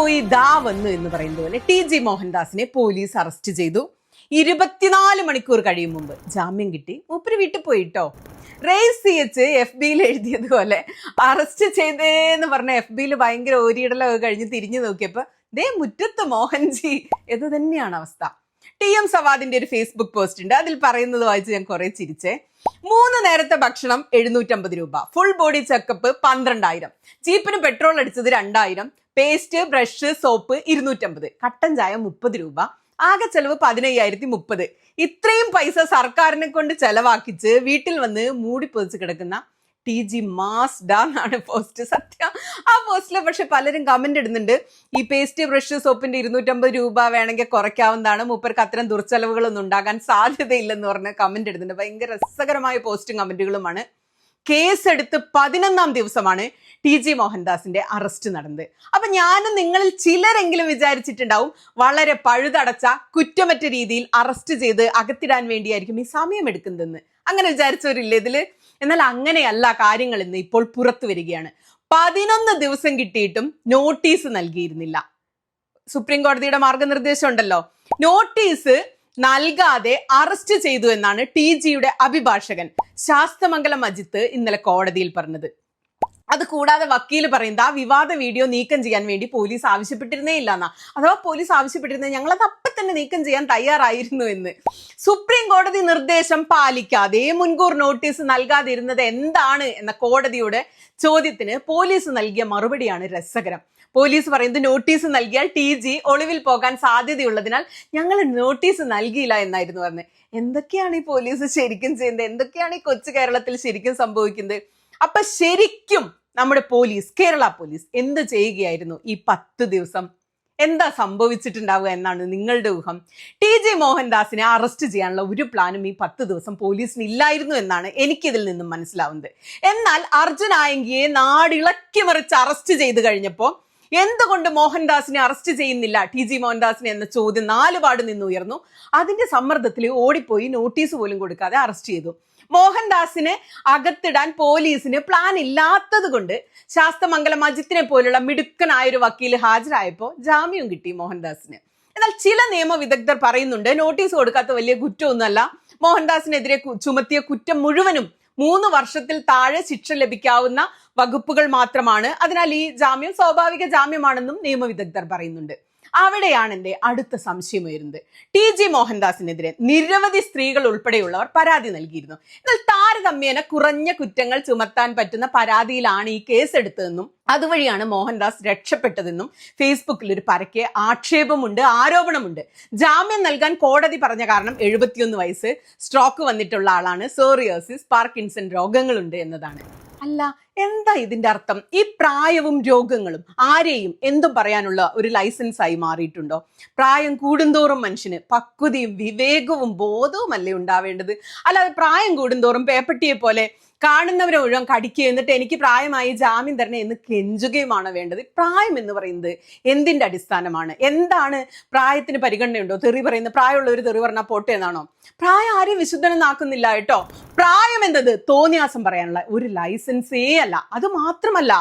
പോയി ദാ വന്നു എന്ന് പറയുന്നത് പോലെ ടി.ജി. മോഹൻദാസിനെ പോലീസ് അറസ്റ്റ് ചെയ്തു. 24 മണിക്കൂർ കഴിയും മുമ്പ് ജാമ്യം കിട്ടി. മൂപ്പര് വീട്ടിൽ പോയിട്ടോ. റേസ് CH FBയിൽ എഴുതിയതുപോലെ അറസ്റ്റ് ചെയ്തേന്ന് പറഞ്ഞ FBയിൽ ഭയങ്കര ഓരിയിടലൊക്കെ കഴിഞ്ഞ് തിരിഞ്ഞു നോക്കിയപ്പോ ദേ മുറ്റത്ത് മോഹൻജി. ഇത് തന്നെയാണ് അവസ്ഥ. TM സവാദിന്റെ ഒരു ഫേസ്ബുക്ക് പോസ്റ്റ് ഉണ്ട്. അതിൽ പറയുന്നത് വായിച്ച് ഞാൻ കുറെ ചിരിച്ചേ. 3 നേരത്തെ ഭക്ഷണം 750 രൂപ, ഫുൾ ബോഡി ചെക്കപ്പ് 12,000, ജീപ്പിന് പെട്രോൾ അടിച്ചത് 2,000, പേസ്റ്റ്, ബ്രഷ്, സോപ്പ് 250, കട്ടൻ ചായ 30 രൂപ, ആകെ ചെലവ് 15,030. ഇത്രയും പൈസ സർക്കാരിനെ കൊണ്ട് ചെലവാക്കിച്ച് വീട്ടിൽ വന്ന് മൂടി പൊതിച്ച് കിടക്കുന്ന ടി.ജി. മാസ് ഡാ എന്നാണ് പോസ്റ്റ്. സത്യം. ആ പോസ്റ്റില് പക്ഷെ പലരും കമന്റ് ഇടുന്നുണ്ട്, ഈ പേസ്റ്റ്, ബ്രഷ്, സോപ്പിന്റെ 250 രൂപ വേണമെങ്കിൽ കുറയ്ക്കാവുന്നതാണ്, മൂപ്പർക്ക് അത്തരം ദുർച്ചെലവുകളൊന്നും ഉണ്ടാകാൻ സാധ്യതയില്ലെന്ന് പറഞ്ഞ് കമന്റ് ഇടുന്നുണ്ട്. ഭയങ്കര രസകരമായ പോസ്റ്റും കമന്റുകളുമാണ്. കേസെടുത്ത് 11ാം ദിവസമാണ് ടി.ജി. മോഹൻദാസിന്റെ അറസ്റ്റ് നടന്നത്. അപ്പൊ ഞാനും നിങ്ങളിൽ ചിലരെങ്കിലും വിചാരിച്ചിട്ടുണ്ടാവും വളരെ പഴുതടച്ച കുറ്റമറ്റ രീതിയിൽ അറസ്റ്റ് ചെയ്ത് അകത്തിടാൻ വേണ്ടിയായിരിക്കും ഈ സമയം എടുക്കുന്നതെന്ന്. അങ്ങനെ വിചാരിച്ചവരില്ലേ ഇതില്? എന്നാൽ അങ്ങനെയല്ല കാര്യങ്ങൾ ഇന്ന് ഇപ്പോൾ പുറത്തു വരികയാണ്. 11 ദിവസം കിട്ടിയിട്ടും നോട്ടീസ് നൽകിയിരുന്നില്ല. സുപ്രീം കോടതിയുടെ മാർഗനിർദ്ദേശം ഉണ്ടല്ലോ, നോട്ടീസ് നൽകാതെ അറസ്റ്റ് ചെയ്തു എന്നാണ് ടി.ജിയുടെ അഭിഭാഷകൻ ശാസ്തമംഗലം അജിത്ത് ഇന്നലെ കോടതിയിൽ പറഞ്ഞത്. അത് കൂടാതെ വക്കീൽ പറയുന്നത് ആ വിവാദ വീഡിയോ നീക്കം ചെയ്യാൻ വേണ്ടി പോലീസ് ആവശ്യപ്പെട്ടിരുന്നേ ഇല്ല എന്നാ. അഥവാ പോലീസ് ആവശ്യപ്പെട്ടിരുന്നത് ഞങ്ങളത് അപ്പം തന്നെ നീക്കം ചെയ്യാൻ തയ്യാറായിരുന്നു എന്ന്. സുപ്രീം കോടതി നിർദ്ദേശം പാലിക്കാതെ മുൻകൂർ നോട്ടീസ് നൽകാതിരുന്നത് എന്താണ് എന്ന കോടതിയുടെ ചോദ്യത്തിന് പോലീസ് നൽകിയ മറുപടിയാണ് രസകരം. പോലീസ് പറയുന്നത് നോട്ടീസ് നൽകിയാൽ ടി.ജി ഒളിവിൽ പോകാൻ സാധ്യതയുള്ളതിനാൽ ഞങ്ങൾ നോട്ടീസ് നൽകിയില്ല എന്നായിരുന്നു പറഞ്ഞത്. എന്തൊക്കെയാണ് ഈ പോലീസ് ശരിക്കും ചെയ്യുന്നത്? എന്തൊക്കെയാണ് ഈ കൊച്ചു കേരളത്തിൽ ശരിക്കും സംഭവിക്കുന്നത്? അപ്പൊ ശരിക്കും നമ്മുടെ പോലീസ്, കേരള പോലീസ് എന്ത് ചെയ്യുകയായിരുന്നു ഈ 10 ദിവസം? എന്താ സംഭവിച്ചിട്ടുണ്ടാവുക എന്നാണ് നിങ്ങളുടെ ഊഹം? ടി.ജി. മോഹൻദാസിനെ അറസ്റ്റ് ചെയ്യാനുള്ള ഒരു പ്ലാനും ഈ 10 ദിവസം പോലീസിന് ഇല്ലായിരുന്നു എന്നാണ് എനിക്കിതിൽ നിന്നും മനസ്സിലാവുന്നത്. എന്നാൽ അർജുൻ ആയങ്കിയെ നാടിളക്കി മറിച്ച് അറസ്റ്റ് ചെയ്ത് കഴിഞ്ഞപ്പോ എന്തുകൊണ്ട് മോഹൻദാസിനെ അറസ്റ്റ് ചെയ്യുന്നില്ല ടി.ജി. മോഹൻദാസിനെ എന്ന ചോദ്യം 4 പാട് നിന്ന് ഉയർന്നു. അതിന്റെ സമ്മർദ്ദത്തിൽ ഓടിപ്പോയി നോട്ടീസ് പോലും കൊടുക്കാതെ അറസ്റ്റ് ചെയ്തു. മോഹൻദാസിനെ അകത്തിടാൻ പോലീസിന് പ്ലാൻ ഇല്ലാത്തത് കൊണ്ട് ശാസ്തമംഗലം അജിത്തിനെ പോലുള്ള മിടുക്കനായ ഒരു വക്കീൽ ഹാജരായപ്പോൾ ജാമ്യം കിട്ടി മോഹൻദാസിന്. എന്നാൽ ചില നിയമ വിദഗ്ധർ പറയുന്നുണ്ട് നോട്ടീസ് കൊടുക്കാത്ത വലിയ കുറ്റമൊന്നുമല്ല, മോഹൻദാസിനെതിരെ ചുമത്തിയ കുറ്റം മുഴുവനും 3 വർഷത്തിൽ താഴെ ശിക്ഷ ലഭിക്കാവുന്ന വകുപ്പുകൾ മാത്രമാണ്, അതിനാൽ ഈ ജാമ്യം സ്വാഭാവിക ജാമ്യമാണെന്നും നിയമവിദഗ്ധർ പറയുന്നുണ്ട്. അവിടെയാണ് എൻ്റെ അടുത്ത സംശയം വരുന്നത്. ടി.ജി. മോഹൻദാസിനെതിരെ നിരവധി സ്ത്രീകൾ ഉൾപ്പെടെയുള്ളവർ പരാതി നൽകിയിരുന്നു. എന്നാൽ താരതമ്യേന കുറഞ്ഞ കുറ്റങ്ങൾ ചുമത്താൻ പറ്റുന്ന പരാതിയിലാണ് ഈ കേസെടുത്തതെന്നും അതുവഴിയാണ് മോഹൻദാസ് രക്ഷപ്പെട്ടതെന്നും ഫേസ്ബുക്കിൽ ഒരു പരക്കെ ആക്ഷേപമുണ്ട്, ആരോപണമുണ്ട്. ജാമ്യം നൽകാൻ കോടതി പറഞ്ഞ കാരണം 71 വയസ്സ്, സ്ട്രോക്ക് വന്നിട്ടുള്ള ആളാണ്, സോറിയാസിസ്, പാർക്കിൻസൺ രോഗങ്ങളുണ്ട് എന്നതാണ്. അല്ല, എന്താ ഇതിന്റെ അർത്ഥം? ഈ പ്രായവും രോഗങ്ങളും ആരെയും എന്തും പറയാനുള്ള ഒരു ലൈസൻസായി മാറിയിട്ടുണ്ടോ? പ്രായം കൂടുന്തോറും മനുഷ്യന് പക്വതയും വിവേകവും ബോധവും അല്ലേ ഉണ്ടാവേണ്ടത്? അല്ലാതെ പ്രായം കൂടുന്തോറും പേപ്പട്ടിയെ പോലെ കാണുന്നവരെ മുഴുവൻ കടിക്കുക, എന്നിട്ട് എനിക്ക് പ്രായമായി ജാമ്യം തരണേ എന്ന് കെഞ്ചുകയുമാണ് വേണ്ടത്. പ്രായം എന്ന് പറയുന്നത് എന്തിന്റെ അടിസ്ഥാനമാണ്? എന്താണ് പ്രായത്തിന് പരിഗണനയുണ്ടോ? തെറി പറയുന്ന പ്രായമുള്ള ഒരു തെറി പറഞ്ഞാൽ പോട്ടെ എന്നാണോ? പ്രായം ആരെയും വിശുദ്ധനെന്നാക്കുന്നില്ല കേട്ടോ. പ്രായം എന്നത് തോന്നിയാസം പറയാനുള്ള ഒരു ലൈസൻസേ അല്ല. അത് മാത്രമല്ല,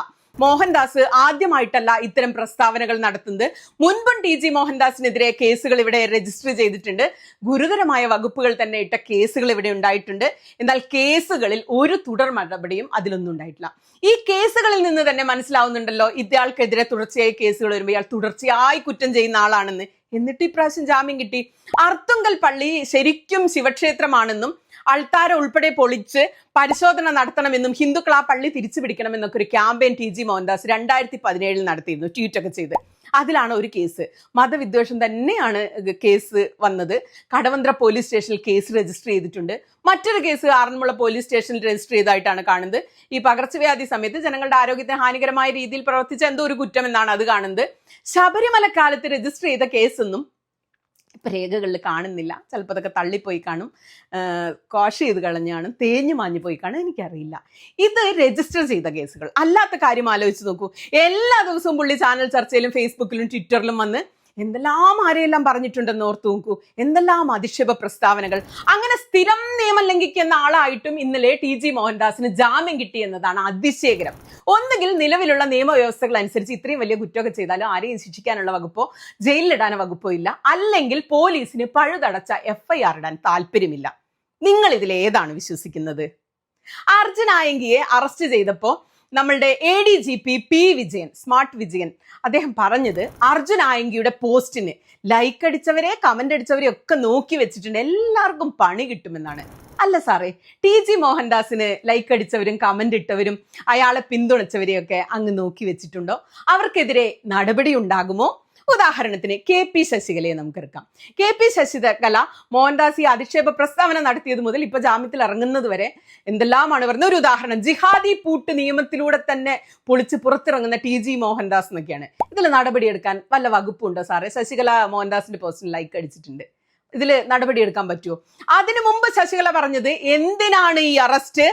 മോഹൻദാസ് ആദ്യമായിട്ടല്ല ഇത്തരം പ്രസ്താവനകൾ നടത്തുന്നത്. മുൻപും ടി.ജി. മോഹൻദാസിനെതിരെ കേസുകൾ ഇവിടെ രജിസ്റ്റർ ചെയ്തിട്ടുണ്ട്. ഗുരുതരമായ വകുപ്പുകൾ തന്നെ ഇട്ട കേസുകൾ ഇവിടെ ഉണ്ടായിട്ടുണ്ട്. എന്നാൽ കേസുകളിൽ ഒരു തുടർ നടപടിയും അതിലൊന്നും ഉണ്ടായിട്ടില്ല. ഈ കേസുകളിൽ നിന്ന് തന്നെ മനസ്സിലാവുന്നുണ്ടല്ലോ ഇയാൾക്കെതിരെ തുടർച്ചയായി കേസുകൾ വരുമ്പോൾ ഇയാൾ തുടർച്ചയായി കുറ്റം ചെയ്യുന്ന ആളാണെന്ന്. എന്നിട്ട് ഇപ്രാവശ്യം ജാമ്യം കിട്ടി. അർത്തുങ്കൽ പള്ളി ശരിക്കും ശിവക്ഷേത്രമാണെന്നും അൾത്താര ഉൾപ്പെടെ പൊളിച്ച് പരിശോധന നടത്തണമെന്നും ഹിന്ദുക്കൾ ആ പള്ളി തിരിച്ചു പിടിക്കണമെന്നൊക്കെ ഒരു ക്യാമ്പയിൻ ടി.ജി. മോഹൻദാസ് 2017 നടത്തിയിരുന്നു, ട്വീറ്റൊക്കെ ചെയ്ത്. അതിലാണ് ഒരു കേസ്, മതവിദ്വേഷം തന്നെയാണ് കേസ് വന്നത്. കടവന്ത്ര പോലീസ് സ്റ്റേഷനിൽ കേസ് രജിസ്റ്റർ ചെയ്തിട്ടുണ്ട്. മറ്റൊരു കേസ് ആറന്മുള പോലീസ് സ്റ്റേഷനിൽ രജിസ്റ്റർ ചെയ്തതായിട്ടാണ് കാണുന്നത്. ഈ പകർച്ചവ്യാധി സമയത്ത് ജനങ്ങളുടെ ആരോഗ്യത്തിന് ഹാനികരമായ രീതിയിൽ പ്രവർത്തിച്ച എന്തോ ഒരു കുറ്റം എന്നാണ് അത് കാണുന്നത്. ശബരിമല കാലത്ത് രജിസ്റ്റർ ചെയ്ത കേസൊന്നും ഇപ്പൊ രേഖകളിൽ കാണുന്നില്ല. ചിലപ്പോൾ അതൊക്കെ തള്ളിപ്പോയി കാണും, കോഷ് ചെയ്ത് കളഞ്ഞാണ്, തേഞ്ഞു മാഞ്ഞു പോയി കാണും, എനിക്കറിയില്ല. ഇത് രജിസ്റ്റർ ചെയ്ത കേസുകൾ. അല്ലാത്ത കാര്യം ആലോചിച്ച് നോക്കൂ. എല്ലാ ദിവസവും പുള്ളി ചാനൽ ചർച്ചയിലും ഫേസ്ബുക്കിലും ട്വിറ്ററിലും വന്ന് എന്തെല്ലാം ആരെയെല്ലാം പറഞ്ഞിട്ടുണ്ടെന്ന് ഓർത്തു നോക്കൂ. എന്തെല്ലാം അധിക്ഷേപ പ്രസ്താവനകൾ. അങ്ങനെ സ്ഥിരം നിയമം ലംഘിക്കുന്ന ആളായിട്ടും ഇന്നലെ TG മോഹൻദാസിന് ജാമ്യം കിട്ടി എന്നതാണ് അതിശയകരം. ഒന്നുകിൽ നിലവിലുള്ള നിയമവ്യവസ്ഥകൾ അനുസരിച്ച് ഇത്രയും വലിയ കുറ്റമൊക്കെ ചെയ്താലും ആരെയും ശിക്ഷിക്കാനുള്ള വകുപ്പോ ജയിലിലിടാനോ വകുപ്പോ ഇല്ല, അല്ലെങ്കിൽ പോലീസിന് പഴുതടച്ച FIR ഇടാൻ താല്പര്യമില്ല. നിങ്ങൾ ഇതിൽ ഏതാണ് വിശ്വസിക്കുന്നത്? അർജുൻ ആയങ്കിയെ അറസ്റ്റ് ചെയ്തപ്പോ നമ്മളുടെ ADGP P Vijayan, smart Vijayan, അദ്ദേഹം പറഞ്ഞത് അർജുൻ ആയങ്കിയുടെ പോസ്റ്റിന് ലൈക്ക് അടിച്ചവരെ കമന്റ് അടിച്ചവരെ ഒക്കെ നോക്കി വെച്ചിട്ടുണ്ട്, എല്ലാവർക്കും പണി കിട്ടുമെന്നാണ്. അല്ല സാറേ, TG മോഹൻദാസിന് ലൈക്ക് അടിച്ചവരും കമന്റ് ഇട്ടവരും അയാളെ പിന്തുണച്ചവരെയൊക്കെ അങ്ങ് നോക്കി വെച്ചിട്ടുണ്ടോ? അവർക്കെതിരെ നടപടി ഉണ്ടാകുമോ? ഉദാഹരണത്തിന് KP ശശികലയെ നമുക്കെടുക്കാം. KP ശശികല മോഹൻദാസ് ഈ അധിക്ഷേപ പ്രസ്താവന നടത്തിയത് മുതൽ ഇപ്പൊ ജാമ്യത്തിൽ ഇറങ്ങുന്നത് വരെ എന്തെല്ലാമാണ് പറഞ്ഞത്. ഒരു ഉദാഹരണം, ജിഹാദി പൂട്ട് നിയമത്തിലൂടെ തന്നെ പൊളിച്ച് പുറത്തിറങ്ങുന്ന TG മോഹൻദാസ് എന്നൊക്കെയാണ്. ഇതിൽ നടപടിയെടുക്കാൻ വല്ല വകുപ്പുണ്ടോ സാറേ? ശശികല മോഹൻദാസിന്റെ പോസ്റ്റിന് ലൈക്ക് അടിച്ചിട്ടുണ്ട്, ഇതിൽ നടപടിയെടുക്കാൻ പറ്റുമോ? അതിനു മുമ്പ് ശശികല പറഞ്ഞത് എന്തിനാണ് ഈ അറസ്റ്റ്?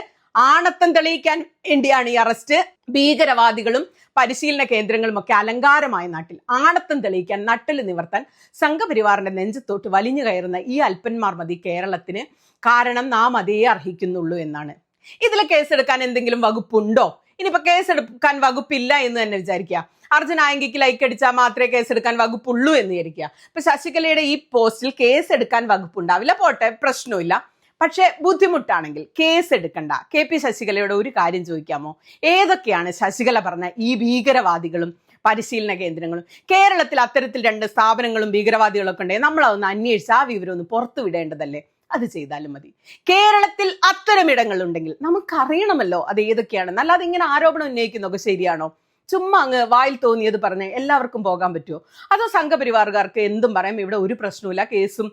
ആണത്തം തെളിയിക്കാൻ വേണ്ടിയാണ് ഈ അറസ്റ്റ്. ഭീകരവാദികളും പരിശീലന കേന്ദ്രങ്ങളും ഒക്കെ അലങ്കാരമായ നാട്ടിൽ ആണത്തം തെളിയിക്കാൻ നട്ടിൽ നിവർത്താൻ സംഘപരിവാറിന്റെ നെഞ്ചത്തോട്ട് വലിഞ്ഞു കയറുന്ന ഈ അല്പന്മാർ മതി കേരളത്തിന്, കാരണം നാം അതേ അർഹിക്കുന്നുള്ളൂ എന്നാണ്. ഇതിൽ കേസെടുക്കാൻ എന്തെങ്കിലും വകുപ്പുണ്ടോ? ഇനിയിപ്പോ കേസെടുക്കാൻ വകുപ്പില്ല എന്ന് തന്നെ വിചാരിക്കുക. അർജുൻ ആയങ്കിക്ക് ലൈക്ക് അടിച്ചാൽ മാത്രമേ കേസെടുക്കാൻ വകുപ്പുള്ളൂ എന്ന് വിചാരിക്കുക. ഇപ്പൊ ശശികലയുടെ ഈ പോസ്റ്റിൽ കേസെടുക്കാൻ വകുപ്പുണ്ടാവില്ല, പോട്ടെ, പ്രശ്നമില്ല. പക്ഷെ ബുദ്ധിമുട്ടാണെങ്കിൽ കേസ് എടുക്കണ്ട. KP ശശികലയോട് ഒരു കാര്യം ചോദിക്കാമോ? ഏതൊക്കെയാണ് ശശികല പറഞ്ഞ ഈ ഭീകരവാദികളും പരിശീലന കേന്ദ്രങ്ങളും? കേരളത്തിൽ അത്തരത്തിൽ 2 സ്ഥാപനങ്ങളും ഭീകരവാദികളൊക്കെ ഉണ്ടെങ്കിൽ നമ്മളതൊന്ന് അന്വേഷിച്ച് ആ വിവരം ഒന്ന് പുറത്തു വിടേണ്ടതല്ലേ? അത് ചെയ്താലും മതി. കേരളത്തിൽ അത്തരം ഇടങ്ങളുണ്ടെങ്കിൽ നമുക്കറിയണമല്ലോ അത് ഏതൊക്കെയാണെന്ന്. അല്ലാതെ ഇങ്ങനെ ആരോപണം ഉന്നയിക്കുന്നതൊക്കെ ശരിയാണോ? ചുമ്മാ അങ്ങ് വായിൽ തോന്നിയത് പറഞ്ഞ് എല്ലാവർക്കും പോകാൻ പറ്റുമോ? അതോ സംഘപരിവാറുകാർക്ക് എന്തും പറയാം, ഇവിടെ ഒരു പ്രശ്നമില്ല, കേസും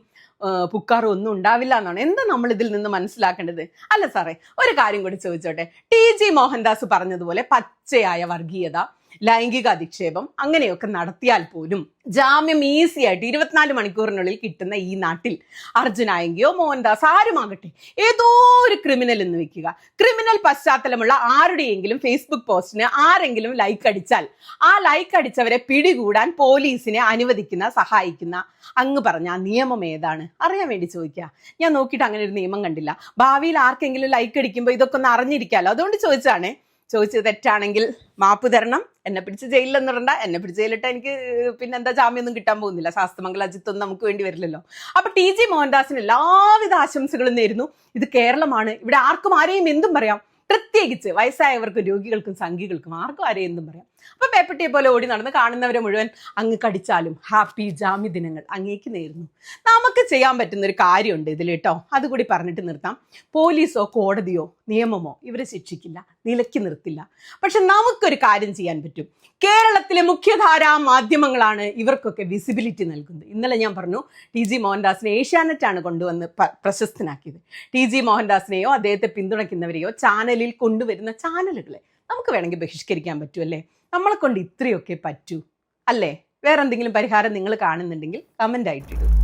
പുക്കാറും ഒന്നും ഉണ്ടാവില്ല എന്നാണ് എന്താ നമ്മൾ ഇതിൽ നിന്ന് മനസ്സിലാക്കേണ്ടത്? അല്ല സാറേ, ഒരു കാര്യം കൂടി ചോദിച്ചോട്ടെ. TG മോഹൻദാസ് പറഞ്ഞതുപോലെ പച്ചയായ വർഗീയത, ലൈംഗിക അധിക്ഷേപം അങ്ങനെയൊക്കെ നടത്തിയാൽ പോലും ജാമ്യം ഈസി ആയിട്ട് 24 മണിക്കൂറിനുള്ളിൽ കിട്ടുന്ന ഈ നാട്ടിൽ അർജുൻ ആയങ്കിയോ മോഹൻദാസ് ആരുമാകട്ടെ ഏതോ ഒരു ക്രിമിനൽ എന്ന് വെക്കുക, ക്രിമിനൽ പശ്ചാത്തലമുള്ള ആരുടെയെങ്കിലും ഫേസ്ബുക്ക് പോസ്റ്റിന് ആരെങ്കിലും ലൈക്ക് അടിച്ചാൽ ആ ലൈക്ക് അടിച്ചവരെ പിടികൂടാൻ പോലീസിനെ അനുവദിക്കുന്ന, സഹായിക്കുന്ന അങ്ങ് പറഞ്ഞ ആ നിയമം ഏതാണ്? അറിയാൻ വേണ്ടി ചോദിക്കുക. ഞാൻ നോക്കിയിട്ട് അങ്ങനെ ഒരു നിയമം കണ്ടില്ല. ഭാവിയിൽ ആർക്കെങ്കിലും ലൈക്ക് അടിക്കുമ്പോൾ ഇതൊക്കെ ഒന്ന് അറിഞ്ഞിരിക്കാമല്ലോ, അതുകൊണ്ട് ചോദിച്ചാണേ. ചോദിച്ചത് തെറ്റാണെങ്കിൽ മാപ്പ് തരണം. എന്നെ പിടിച്ച് ജയിലിലെന്ന് പറഞ്ഞ എന്നെ പിടിച്ച് ജയിലിട്ട് എനിക്ക് പിന്നെന്താ ജാമ്യമൊന്നും കിട്ടാൻ പോകുന്നില്ല. ശാസ്ത്രമംഗല അജിത്തൊന്നും നമുക്ക് വേണ്ടി വരില്ലല്ലോ. അപ്പൊ TG മോഹൻദാസിന് എല്ലാവിധ ആശംസകളും നേരുന്നു. ഇത് കേരളമാണ്, ഇവിടെ ആർക്കും ആരെയും എന്തും പറയാം, പ്രത്യേകിച്ച് വയസ്സായവർക്കും രോഗികൾക്കും സംഘികൾക്കും ആർക്കും ആരെയും എന്തും പറയാം. അപ്പൊ പേപ്പട്ടിയെ പോലെ ഓടി നടന്ന് കാണുന്നവരെ മുഴുവൻ അങ്ങ് കടിച്ചാലും ഹാപ്പി ജാമ്യ ദിനങ്ങൾ അങ്ങേക്ക് നേരുന്നു. നമുക്ക് ചെയ്യാൻ പറ്റുന്ന ഒരു കാര്യമുണ്ട് ഇതിൽ കേട്ടോ, അതുകൂടി പറഞ്ഞിട്ട് നിർത്താം. പോലീസോ കോടതിയോ നിയമമോ ഇവരെ ശിക്ഷിക്കില്ല, നിലയ്ക്ക് നിർത്തില്ല. പക്ഷെ നമുക്കൊരു കാര്യം ചെയ്യാൻ പറ്റും. കേരളത്തിലെ മുഖ്യധാരാ മാധ്യമങ്ങളാണ് ഇവർക്കൊക്കെ വിസിബിലിറ്റി നൽകുന്നത്. ഇന്നലെ ഞാൻ പറഞ്ഞു TG മോഹൻദാസിനെ ഏഷ്യാനെറ്റാണ് കൊണ്ടുവന്ന് പ്രശസ്തനാക്കിയത്. TG മോഹൻദാസിനെയോ അദ്ദേഹത്തെ പിന്തുണയ്ക്കുന്നവരെയോ ചാനലിൽ കൊണ്ടുവരുന്ന ചാനലുകളെ നമുക്ക് വേണമെങ്കിൽ ബഹിഷ്കരിക്കാൻ പറ്റുമല്ലേ? നമ്മളെ കൊണ്ട് ഇത്രയൊക്കെ പറ്റൂ അല്ലേ? വേറെ എന്തെങ്കിലും പരിഹാരം നിങ്ങൾ കാണുന്നുണ്ടെങ്കിൽ കമൻ്റ് ആയിട്ടിടും.